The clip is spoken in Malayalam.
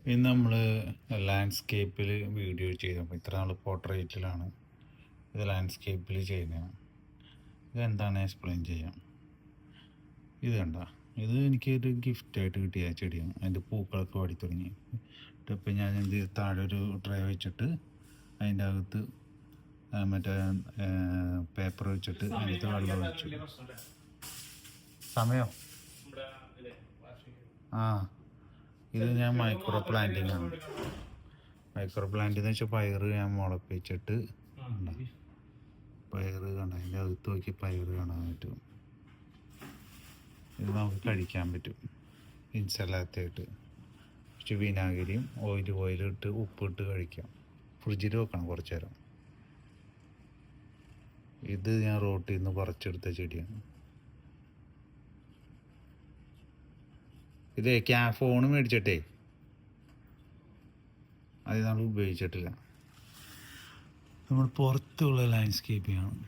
ഇന്ന് നമ്മൾ ലാൻഡ്സ്കേപ്പിൽ വീഡിയോ ചെയ്തപ്പോൾ ഇത്ര നാൾ പോർട്രേറ്റിലാണ്, ഇത് ലാൻഡ്സ്കേപ്പിൽ ചെയ്യുന്നതാണ്. ഇതെന്താണ് എക്സ്പ്ലെയിൻ ചെയ്യാം. ഇത് കണ്ട, ഇത് എനിക്കൊരു ഗിഫ്റ്റായിട്ട് കിട്ടിയ ചെടിയാണ്. അതിൻ്റെ പൂക്കളൊക്കെ വാടി തുടങ്ങി. ഇപ്പം ഞാൻ എന്ത് താഴെ ഒരു ട്രേ വെച്ചിട്ട് അതിൻ്റെ അകത്ത് മറ്റേ പേപ്പർ വെച്ചിട്ട് അതിനകത്ത് വെള്ളം ഒഴിച്ചു. സമയം ഇത് ഞാൻ മൈക്രോ പ്ലാന്റിങ് ആണ്. മൈക്രോ പ്ലാന്റിങ് എന്ന് വെച്ചാൽ പയറ് ഞാൻ മുളപ്പിച്ചിട്ട് പയറ് കാണാം, അതിൻ്റെ അകത്ത് നോക്കി പയറ് കാണാൻ പറ്റും. ഇത് നമുക്ക് കഴിക്കാൻ പറ്റും ഇൻസലാത്തായിട്ട്. കുറച്ച് വിനാഗിരിയും ഓയിലിട്ട് ഉപ്പിട്ട് കഴിക്കാം. ഫ്രിഡ്ജിൽ വെക്കണം കുറച്ച് നേരം. ഇത് ഞാൻ റോട്ടിൽ നിന്ന് പറിച്ചെടുത്ത ചെടിയാണ്. ഇത് ഫോണ് മേടിച്ചിട്ടേ അത് നമ്മൾ ഉപയോഗിച്ചിട്ടില്ല. നമ്മൾ പുറത്തുള്ള ലാൻഡ്സ്കേപ്പിംഗ് ആണ്.